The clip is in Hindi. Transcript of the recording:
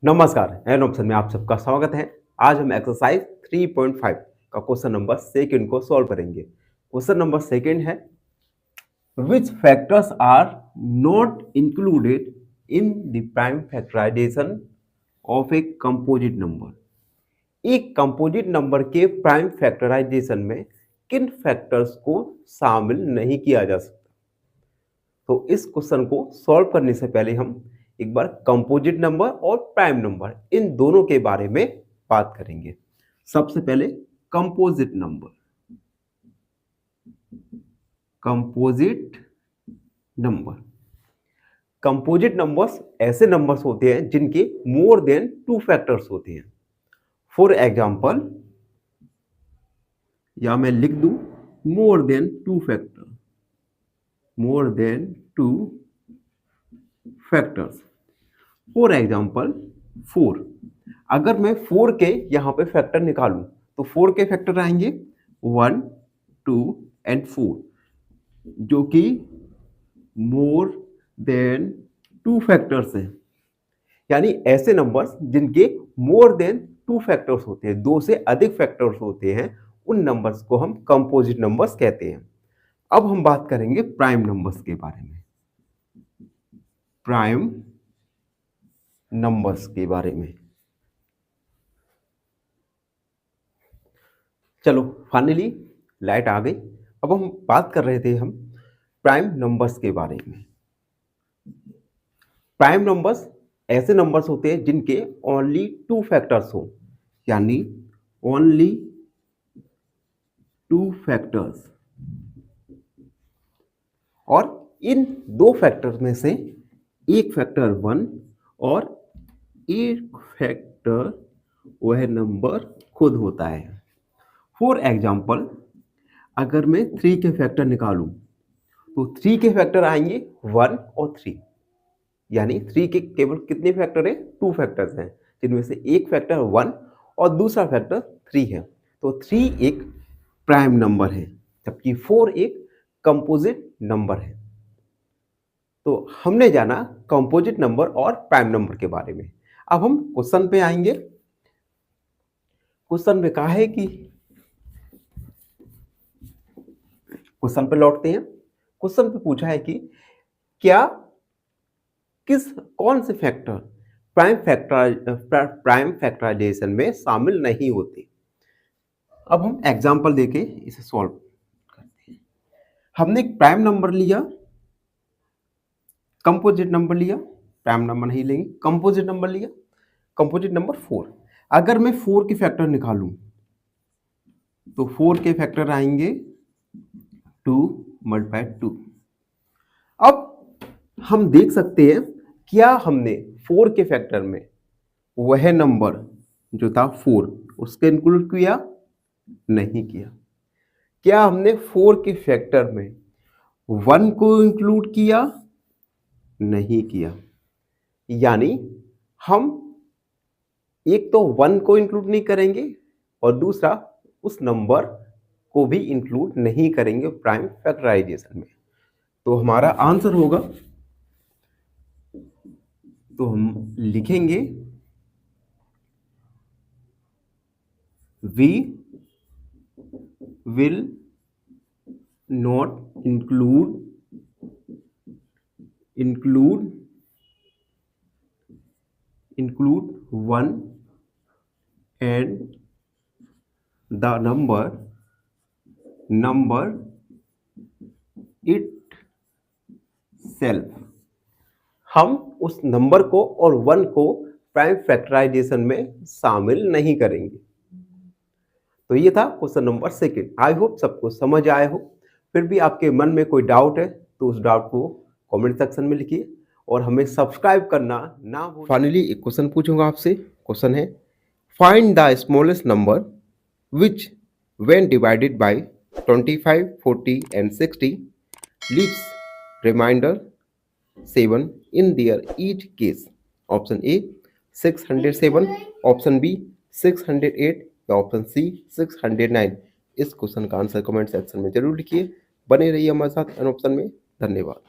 नमस्कार, एन ऑप्शन में आप सबका स्वागत है। आज हम एक्सरसाइज 3.5 का क्वेश्चन नंबर सेकंड को सॉल्व करेंगे। क्वेश्चन नंबर सेकंड है, which factors are not included in the prime factorization of a composite number. एक कंपोजिट नंबर के प्राइम फैक्टराइजेशन में किन फैक्टर्स को शामिल नहीं किया जा सकता। तो इस क्वेश्चन को सॉल्व करने से पहले हम एक बार कंपोजिट नंबर और प्राइम नंबर इन दोनों के बारे में बात करेंगे। सबसे पहले कंपोजिट नंबर। कंपोजिट नंबर्स ऐसे नंबर्स होते हैं जिनके मोर देन 2 फैक्टर्स होते हैं। फॉर एग्जांपल, या मैं लिख दूं more than 2 factors. For example 4। अगर मैं 4 के यहां पे फैक्टर निकालूं तो 4 के फैक्टर आएंगे 1, 2 एंड 4, जो कि मोर देन 2 फैक्टर्स हैं। यानी ऐसे नंबर्स जिनके मोर देन 2 फैक्टर्स होते हैं, 2 से अधिक फैक्टर्स होते हैं, उन नंबर्स को हम कंपोजिट नंबर्स कहते हैं। अब हम बात करेंगे प्राइम नंबर्स के बारे में। प्राइम नंबर्स के बारे में चलो, फाइनली लाइट आ गई। अब हम बात कर रहे थे हम प्राइम नंबर्स के बारे में। प्राइम नंबर्स ऐसे नंबर्स होते हैं जिनके ओनली 2 फैक्टर्स हो, यानी ओनली 2 फैक्टर्स, और इन 2 फैक्टर्स में से एक फैक्टर 1 और एक फैक्टर वह नंबर खुद होता है। फॉर एग्जाम्पल, अगर मैं 3 के फैक्टर निकालूं तो 3 के फैक्टर आएंगे 1 और 3, यानी 3 के केवल कितने फैक्टर हैं? 2 फैक्टर्स हैं, जिनमें से एक फैक्टर 1 और दूसरा फैक्टर 3 है। तो 3 एक प्राइम नंबर है, जबकि 4 एक कंपोजिट नंबर है। तो हमने जाना कंपोजिट नंबर और प्राइम नंबर के बारे में। अब हम क्वेश्चन पे आएंगे। क्वेश्चन में कहा है कि, क्वेश्चन पे लौटते हैं। क्वेश्चन पे पूछा है कि क्या कौन से फैक्टर प्राइम फैक्टराइजेशन में शामिल नहीं होते। अब हम एग्जांपल देके इसे सॉल्व करते हैं। हमने एक प्राइम नंबर लिया, कंपोजिट नंबर लिया, प्राइम नंबर नहीं लेंगे, कंपोजिट नंबर लिया, कंपोजिट नंबर 4। अगर मैं 4 के फैक्टर निकालूं तो 4 के फैक्टर आएंगे 2 × 2। अब हम देख सकते हैं, क्या हमने 4 के फैक्टर में वह नंबर जो था 4 उसके इंक्लूड किया? नहीं किया। क्या हमने 4 के फैक्टर में 1 को इंक्लूड किया? नहीं किया। यानी हम एक तो 1 को इंक्लूड नहीं करेंगे और दूसरा उस नंबर को भी इंक्लूड नहीं करेंगे प्राइम फैक्टराइजेशन में। तो हमारा आंसर होगा, तो हम लिखेंगे we will not include 1 and the number itself। हम उस नंबर को और 1 को प्राइम फैक्टराइजेशन में शामिल नहीं करेंगे। तो ये था question number second. I hope सबको समझ आया हो। फिर भी आपके मन में कोई डाउट है तो उस डाउट को कमेंट सेक्शन में लिखिए और हमें सब्सक्राइब करना ना भूलिए। फाइनली एक क्वेश्चन पूछूंगा आपसे। क्वेश्चन है, find the smallest number which when divided by 25, 40 and 60 leaves remainder 7 in their each case। Option A 607, option B 608 या ऑप्शन सी 609। इस क्वेश्चन का आंसर कमेंट सेक्शन में जरूर लिखिए। बने रहिए हमारे साथ एन ऑप्शन में। धन्यवाद।